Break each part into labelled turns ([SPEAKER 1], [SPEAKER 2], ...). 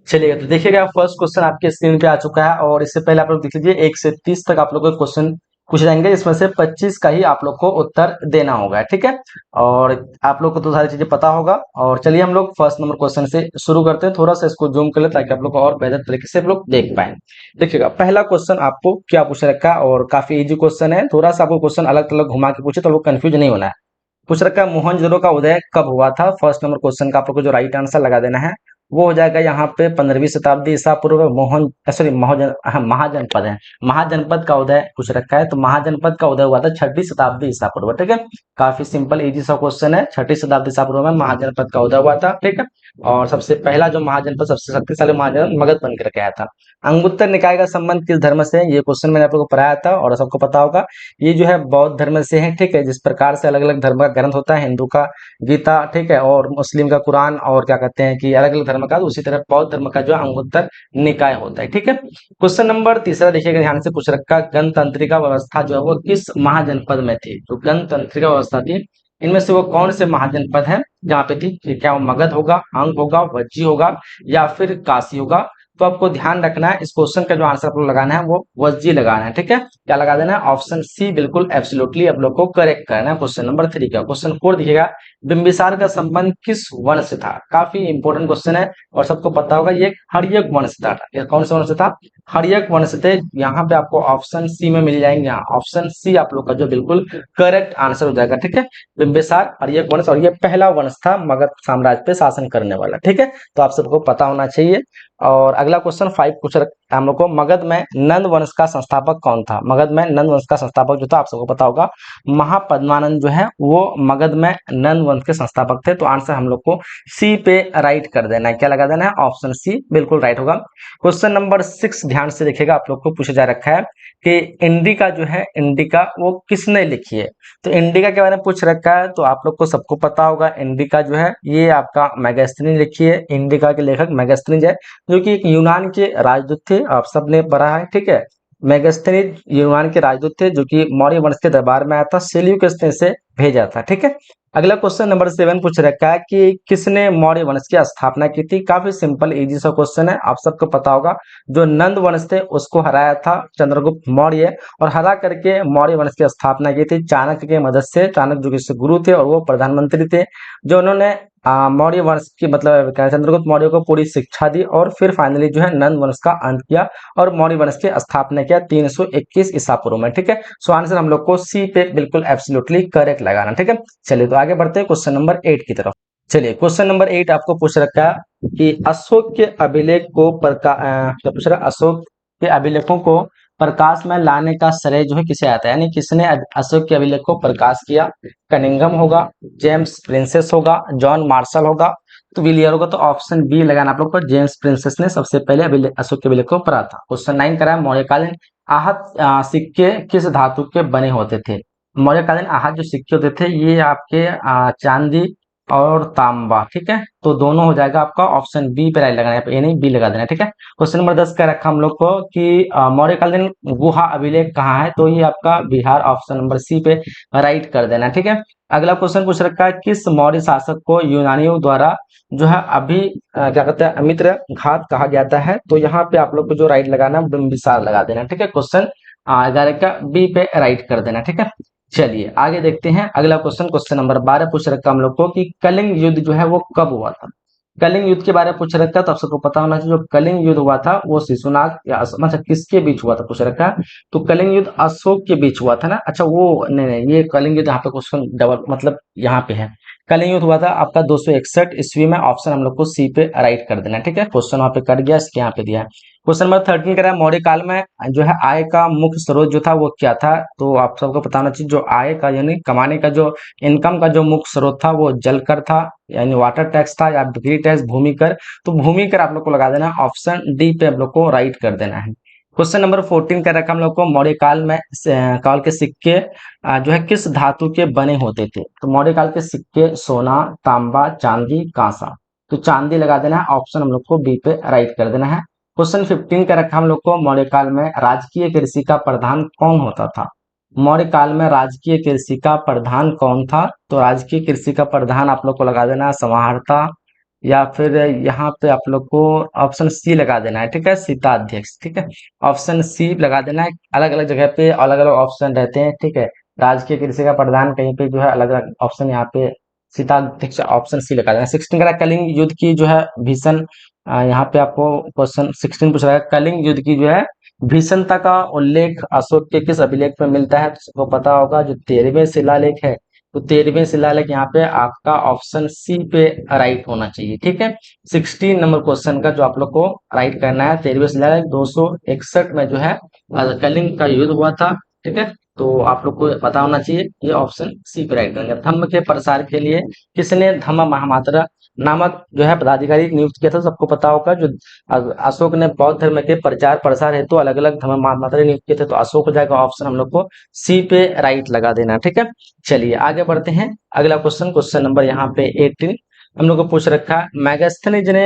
[SPEAKER 1] चलिएगा, तो देखिएगा फर्स्ट क्वेश्चन आपके स्क्रीन पे आ चुका है और इससे पहले आप लोग देख लीजिए 1 से 30 तक आप लोग को क्वेश्चन पूछे जाएंगे, इसमें से 25 का ही आप लोग को उत्तर देना होगा, ठीक है। और आप लोग को तो सारी चीजें पता होगा। और चलिए हम लोग फर्स्ट नंबर क्वेश्चन से शुरू करते हैं। थोड़ा सा इसको जूम कर ले ताकि आप लोग को और बेहतर तरीके से आप लोग देख पाए। देखिएगा पहला क्वेश्चन आपको क्या पूछ रखा है और काफी इजी क्वेश्चन है। थोड़ा सा आपको क्वेश्चन अलग अलग घुमा के पूछे तो लोग कंफ्यूज नहीं होना है। पूछ रखा है मोहनजोदड़ो का उदय कब हुआ था। फर्स्ट नंबर क्वेश्चन का आप लोग को जो राइट आंसर लगा देना है वो हो जाएगा यहाँ पे 15वीं शताब्दी ईसा पूर्व। महाजनपद है, महाजनपद का उदय पूछ रखा है, तो महाजनपद का उदय हुआ था 6वीं शताब्दी ईसा पूर्व, ठीक है। काफी सिंपल इजी सा क्वेश्चन है। 6वीं शताब्दी ईसा पूर्व में महाजनपद का उदय हुआ था, ठीक है। और सबसे पहला जो महाजनपद, सबसे शक्तिशाली महाजनपद मगध बन करके आया था। अंगुत्तर निकाय का संबंध किस धर्म से है, ये क्वेश्चन मैंने आप लोगों को पढ़ाया था और सबको पता होगा। ये जो है बौद्ध धर्म से है, ठीक है। जिस प्रकार से अलग अलग धर्म का ग्रंथ होता है, हिंदू का गीता, ठीक है, और मुस्लिम का कुरान, और क्या कहते हैं कि अलग अलग धर्म का, तो उसी तरह बौद्ध धर्म का जो अंगुत्तर निकाय होता है, ठीक है। क्वेश्चन नंबर तीसरा देखिएगा ध्यान से, पूछ रखा गणतंत्रिका व्यवस्था जो है वो किस महाजनपद में थी। तो गणतंत्रिका व्यवस्था थी, इनमें से वो कौन से महाजनपद है जहाँ पे थी। क्या वो मगध होगा, अंग होगा, वज्जी होगा, या फिर काशी होगा। तो आपको ध्यान रखना है इस क्वेश्चन का जो आंसर आपको लगाना है वो वज्जी लगाना है, ठीक है। क्या लगा देना है, ऑप्शन सी बिल्कुल एब्सोल्युटली आप लोग को करेक्ट करना है। क्वेश्चन नंबर 3 का क्वेश्चन 4 दिखेगा, बिंबिसार का संबंध किस वंश से था। काफी इंपॉर्टेंट क्वेश्चन है और सबको पता होगा ये हर्यक वंश से था। ये कौन से वंश से था, हर्यक वंश से थे। यहाँ पे आपको ऑप्शन सी में मिल जाएंगे, यहाँ ऑप्शन सी आप लोग का जो बिल्कुल करेक्ट आंसर हो जाएगा, ठीक है। बिंबिसार हर्यक वंश, और ये पहला वंश था मगध साम्राज्य पे शासन करने वाला, ठीक है। तो आप सबको पता होना चाहिए। और अगला क्वेश्चन 5 पूछ रखा हम लोग को, मगध में नंद वंश का संस्थापक कौन था। मगध में नंद वंश का संस्थापक जो था आप सबको पता होगा, महापद्मानंद जो है वो मगध में नंद वंश के संस्थापक थे। तो आंसर हम लोग को सी पे राइट कर देना है। क्या लगा देना है, ऑप्शन सी बिल्कुल राइट होगा। क्वेश्चन नंबर 6 ध्यान से देखिएगा, आप लोग को पूछा जा रखा है कि इंडिका जो है, इंडिका वो किसने लिखी है। तो इंडिका के बारे में पूछ रखा है, तो आप लोग को सबको पता होगा इंडिका जो है ये आपका मेगास्थनीज लिखी है। इंडिका के लेखक मेगास्थनीज है, जो कि एक यूनान के राजदूत थे, आप सबने पढ़ा है, ठीक है। मेगास्थनीज यूनान के राजदूत थे जो कि मौर्य वंश के दरबार में आया था, सेल्यूकस ने इसे भेजा था, ठीक है। अगला क्वेश्चन नंबर 7 पूछ रखा है कि किसने मौर्य वंश की स्थापना की थी। काफी सिंपल इजी सा क्वेश्चन है, आप सबको पता होगा जो नंद वंश थे उसको हराया था चंद्रगुप्त मौर्य, और हरा करके मौर्य वंश की स्थापना की थी चाणक्य की मदद से। चाणक्य जो कि गुरु थे और वो प्रधानमंत्री थे, जो उन्होंने मौर्य वंश की मतलब चंद्रगुप्त मौर्य को पूरी शिक्षा दी और फिर फाइनली जो है नंद वंश का अंत किया और मौर्य वंश की स्थापना किया 321 ईसा पूर्व में, ठीक है। सो आंसर हम लोग को सी पे बिल्कुल एब्सोल्युटली करेक्ट लगाना, ठीक है। चलिए तो आगे बढ़ते हैं क्वेश्चन नंबर 8 की तरफ। चलिए क्वेश्चन नंबर 8 आपको पूछ रखा है कि अशोक के अभिलेख को क्या पूछ रहा है, अशोक के अभिलेखों को प्रकाश में लाने का श्रेय जो है किसे आता है, यानी किसने अशोक के अभिलेख को प्रकाश किया। कनिंघम होगा, जेम्स प्रिंसेस होगा, जॉन मार्शल होगा, तो विलियर होगा। तो ऑप्शन बी लगाना आप लोग को, जेम्स प्रिंसेस ने सबसे पहले अशोक के अभिलेख को पढ़ा था। क्वेश्चन 9 करा है, मौर्यकालीन आहत सिक्के किस धातु के बने होते थे। मौर्यकालीन आहत जो सिक्के होते थे ये आपके चांदी और तांबा, ठीक है। तो दोनों हो जाएगा आपका, ऑप्शन बी पे राइट लगाना है, ये नहीं बी लगा देना, ठीक है। क्वेश्चन नंबर 10 का रखा हम लोग को कि मौर्यकालीन गुहा अभिलेख कहाँ है, तो ये आपका बिहार, ऑप्शन नंबर सी पे राइट कर देना, ठीक है। अगला क्वेश्चन पूछ रखा है, किस मौर्य शासक को यूनानियों द्वारा जो है अभी क्या कहते हैं अमित्र घात कहा जाता है। तो यहाँ पे आप लोग को जो राइट लगाना है बिंबिसार लगा देना, ठीक है। क्वेश्चन 11 का बी पे राइट कर देना, ठीक है। चलिए आगे देखते हैं अगला क्वेश्चन। क्वेश्चन नंबर 12 पूछ रखा हम लोग को कि कलिंग युद्ध जो है वो कब हुआ था। कलिंग युद्ध के बारे में पूछ रखा है, तो आप सबको पता होना चाहिए जो कलिंग युद्ध हुआ था वो शिशुनाग या मतलब किसके बीच हुआ था पूछ रखा है। तो कलिंग युद्ध अशोक के बीच हुआ था ना। अच्छा वो नहीं नहीं, ये कलिंग युद्ध यहाँ पे क्वेश्चन डबल मतलब यहाँ पे है। कलिंग युद्ध हुआ था आपका 261 ईस्वी में, ऑप्शन हम लोग को सी पे राइट कर देना, ठीक है। क्वेश्चन वहां पे कट गया, इसके यहाँ पे दिया है। क्वेश्चन नंबर 13 कह रहा है, मौर्य काल में जो है आय का मुख्य स्रोत जो था वो क्या था। तो आप सबको पता होना चाहिए जो आय का यानी कमाने का जो इनकम का जो मुख्य स्रोत था वो जल कर था, यानी वाटर टैक्स था, या बिक्री टैक्स, भूमि कर। तो भूमि कर आप लोग को लगा देना, ऑप्शन डी पे आप लोग को राइट कर देना है। क्वेश्चन नंबर 14 का रखा हम लोग को, मौर्य काल में काल के सिक्के जो है किस धातु के बने होते थे। तो मौर्य काल के सिक्के सोना, तांबा, चांदी, कांसा। तो चांदी लगा देना है, ऑप्शन हम लोग को बी पे राइट कर देना है। क्वेश्चन 15 का रखा हम लोग को, मौर्य काल में राजकीय कृषि का प्रधान कौन होता था। मौर्य काल में राजकीय कृषि का प्रधान कौन था। तो राजकीय कृषि का प्रधान आप लोग को लगा देना संवाहर्ता, या फिर यहाँ पे आप लोग को ऑप्शन सी लगा देना है, ठीक है, सीताध्यक्ष, ठीक है, ऑप्शन सी लगा देना है। अलग अलग जगह पे अलग अलग ऑप्शन रहते हैं, ठीक है, राजकीय कृषि का प्रधान कहीं पे जो है अलग अलग ऑप्शन, यहाँ पे सीताध्यक्ष ऑप्शन सी लगा देना। 16 का कलिंग युद्ध की जो है भीषण, यहाँ पे आपको क्वेश्चन 16 पूछ रहा है, कलिंग युद्ध की जो है भीषणता का उल्लेख अशोक के किस अभिलेख में मिलता है? तो सबको पता होगा जो 13वें शिलालेख है, तो 13वें शिलालेख यहाँ पे आपका ऑप्शन सी पे राइट होना चाहिए, ठीक है। 16 नंबर क्वेश्चन का जो आप लोग को राइट करना है, 13वें शिलालेख 261 में जो है कलिंग का युद्ध हुआ था, ठीक है। तो आप लोग को पता होना चाहिए, ये ऑप्शन सी पे राइट करेंगे। धम्म के प्रसार के लिए किसने धम्म महामात्रा नामक जो है पदाधिकारी नियुक्त किया था? सबको पता होगा जो अशोक ने बौद्ध धर्म के प्रचार प्रसार हेतु अलग अलग धर्म महामात्रा नियुक्त किए थे, तो अशोक हो जाएगा ऑप्शन हम लोग को सी पे राइट लगा देना, ठीक है। चलिए आगे बढ़ते हैं। अगला क्वेश्चन, क्वेश्चन नंबर यहाँ पे 18 हम लोग को पूछ रखा है, मेगास्थनीज ने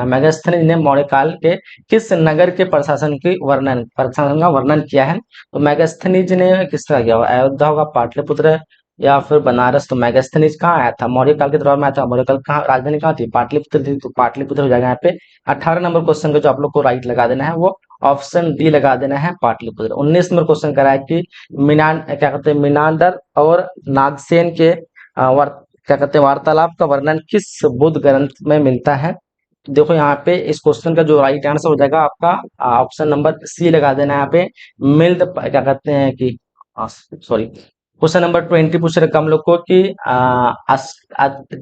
[SPEAKER 1] मेगास्थनीज ने मौर्य काल के किस नगर के प्रशासन का वर्णन किया है? तो मेगास्थनीज ने किस तरह किया होगा? अयोध्या होगा, पाटलिपुत्र या फिर बनारस। तो मेगास्थनीज कहाँ आया था? मौर्य काल के दौरान में आया था। मौर्य काल कहाँ राजधानी कहाँ थी? पाटलिपुत्र थी, तो पाटलिपुत्र हो जाएगा यहाँ पे। 18 नंबर क्वेश्चन का जो आप लोग को राइट लगा देना है वो ऑप्शन डी लगा देना है, पाटलिपुत्र। 19 नंबर क्वेश्चन करा है कि क्या कहते हैं, मीनांडर और नागसेन के क्या कहते हैं वार्तालाप का वर्णन किस बुद्ध ग्रंथ में मिलता है? तो देखो यहाँ पे इस क्वेश्चन का जो राइट आंसर हो जाएगा आपका ऑप्शन नंबर सी लगा देना है यहाँ पे। मिल्द क्या कहते हैं कि सॉरी, क्वेश्चन नंबर 20 पूछ रखा हम लोग को कि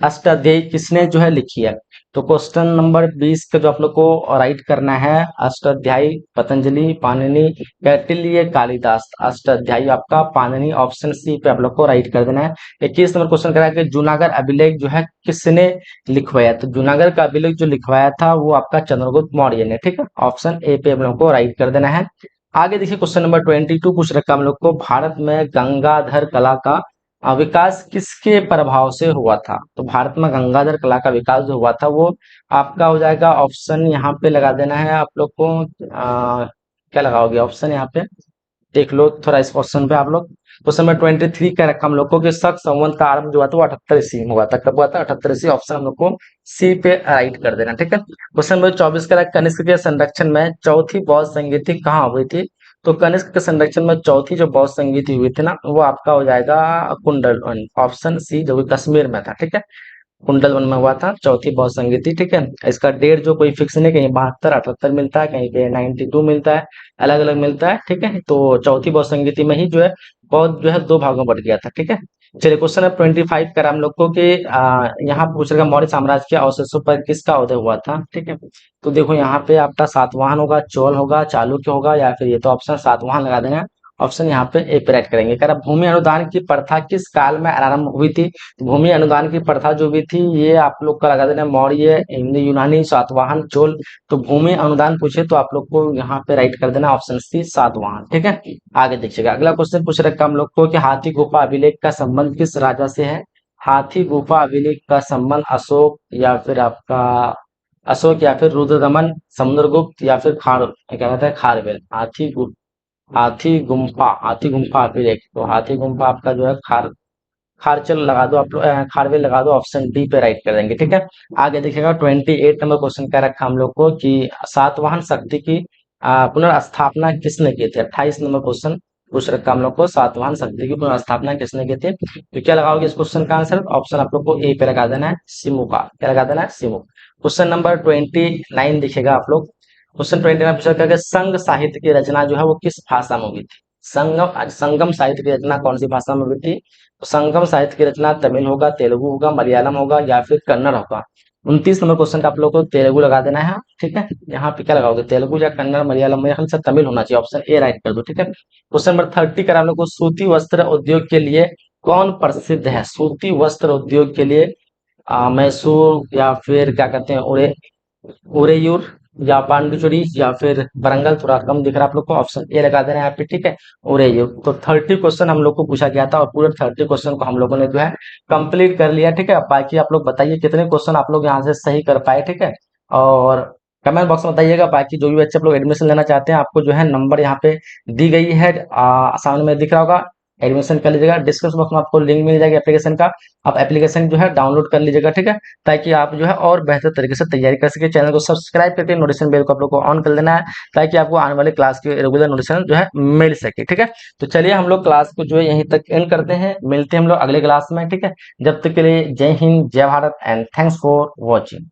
[SPEAKER 1] अष्टाध्यायी किसने जो है लिखी है? तो क्वेश्चन नंबर 20 का जो आप लोग को राइट करना है, अष्टाध्यायी पतंजलि, पाणिनि, कौटिल्य, कालिदास। अष्टाध्यायी आपका पाणिनि, ऑप्शन सी पे आप लोग को राइट कर देना है। 21 नंबर क्वेश्चन करा है कि जूनागढ़ अभिलेख जो है किसने लिखवाया? तो जूनागढ़ का अभिलेख जो लिखवाया था वो आपका चंद्रगुप्त मौर्य ने, ठीक है, ऑप्शन ए पे हम लोग को राइट कर देना है। आगे देखिए क्वेश्चन नंबर 22 पूछ रखा हम लोग को, भारत में गंगाधर कला का विकास किसके प्रभाव से हुआ था? तो भारत में गंगाधर कला का विकास जो हुआ था वो आपका हो जाएगा ऑप्शन यहाँ पे लगा देना है आप लोग को। क्या लगाओगे ऑप्शन यहाँ पे? देख लो थोड़ा इस क्वेश्चन पे आप लोग। क्वेश्चन नंबर 23 का रखा हम लोग को कि शक संवत का आरंभ जो हुआ था वो 78 ईस्वी में हुआ था। कब हुआ था? 78 ईस्वी, ऑप्शन हम लोग को सी पे राइट कर देना, ठीक है। क्वेश्चन नंबर 24 का रखा, कनिष्क के संरक्षण में चौथी बौद्ध संगीति कहाँ हुई थी? तो कनिष्क के संरक्षण में चौथी जो बौद्ध संगीति हुई थी ना, वो आपका हो जाएगा कुंडल, ऑप्शन सी, जो कि कश्मीर में था, ठीक है। कुंडल वन में हुआ था चौथी बौद्ध संगीति, ठीक है। इसका डेट जो कोई फिक्स नहीं, कहीं 72 78 मिलता है, कहीं पे 92 मिलता है, अलग अलग मिलता है, ठीक है। तो चौथी बौद्ध संगीति में ही जो है बौद्ध जो है दो भागों में बट गया था, ठीक है। चलिए क्वेश्चन है 25 कर हम लोग को कि यहाँ पूछ रहा मौर्य साम्राज्य के अवशेषों पर किसका उदय हुआ था, ठीक है। तो देखो यहाँ पे आपका सातवाहन होगा, चोल होगा, चालुक्य होगा, या फिर ये तो ऑप्शन सातवाहन लगा देना है। ऑप्शन यहाँ पे ए पे राइट करेंगे। कह रहा भूमि अनुदान की प्रथा किस काल में आरंभ हुई थी? भूमि अनुदान की प्रथा जो भी थी ये आप लोग का लगा देना मौर्य, हिंदू, यूनानी, सातवाहन, चोल। तो भूमि अनुदान पूछे तो आप लोग को यहाँ पे राइट कर देना ऑप्शन सी, सातवाहन, ठीक है। आगे देखिएगा अगला क्वेश्चन पूछ रखा हम लोग को कि हाथी गुफा अभिलेख का संबंध किस राजा से है? हाथी गुफा अभिलेख का संबंध अशोक या फिर आपका अशोक या फिर रुद्रदमन, समुद्रगुप्त या फिर क्या कहता है खारवेल। हाथी गुम्फा अभिलेख, तो हाथी गुम्फा आपका जो है खारचल लगा दो आप लोग, खारवेल लगा दो, ऑप्शन डी पे राइट कर देंगे, ठीक है। आगे देखिएगा 28 नंबर क्वेश्चन क्या रखा हम लोग को कि सातवाहन शक्ति की पुनर्स्थापना किसने की थी? 28 नंबर क्वेश्चन पूछ रखा हम लोग को, सातवाहन शक्ति की पुनर्स्थापना किसने की थी? तो क्या लगाओगे इस क्वेश्चन का आंसर? ऑप्शन आप लोग को ए पे लगा देना है, सिमु का। क्या लगा देना है? सिमु। क्वेश्चन नंबर 29 दिखेगा आप लोग। क्वेश्चन 29 पूछा गया कि संघ साहित्य की रचना जो है वो किस भाषा में हुई थी? संगम साहित्य की रचना कौन सी भाषा में हुई थी? तो संगम साहित्य की रचना तमिल होगा, तेलुगु होगा, मलयालम होगा या फिर कन्नड़ होगा। 29 नंबर क्वेश्चन का आप लोग को तेलुगु लगा देना है, ठीक है। यहाँ पे क्या लगाओगे? तेलुगु या कन्नड़, मलयालम, मेरे ख्याल से तमिल होना चाहिए, ऑप्शन ए राइट कर दो, ठीक है। क्वेश्चन नंबर 30 का हम लोग को सूती वस्त्र उद्योग के लिए कौन प्रसिद्ध है? सूती वस्त्र उद्योग के लिए मैसूर या फिर क्या कहते हैं उरेयूर या पांडुचेरी या फिर बरंगल, थोड़ा कम दिख रहा है आप लोग को, ऑप्शन ए लगा देना है यहाँ पे, ठीक है, उरेयूर। तो 30 क्वेश्चन हम लोग को पूछा गया था और पूरे 30 क्वेश्चन को हम लोगों ने जो है कंप्लीट कर लिया, ठीक है। बाकी आप लोग बताइए कितने क्वेश्चन आप लोग यहाँ से सही कर पाए, ठीक है। और कमेंट बॉक्स में बताइएगा। बाकी जो भी बच्चे आप लोग एडमिशन लेना चाहते हैं आपको जो है नंबर यहाँ पे दी गई है, सामने में दिख रहा होगा। एडमिशन कर लीजिएगा। डिस्क्रिप्शन बॉक्स में आपको लिंक मिल जाएगा एप्लीकेशन का, आप एप्लीकेशन जो है डाउनलोड कर लीजिएगा, ठीक है, ताकि आप जो है और बेहतर तरीके से तैयारी कर सके। चैनल को सब्सक्राइब करके नोटिफिकेशन बेल को आप लोग को ऑन कर देना है, ताकि आपको आने वाले क्लास की रेगुलर नोटिफिकेशन जो है मिल सके, ठीक है। तो चलिए हम लोग क्लास को जो है यहीं तक एंड करते हैं, मिलते हैं हम लोग अगले क्लास में, ठीक है। जब तक के लिए जय हिंद, जय Bharat and thanks for watching.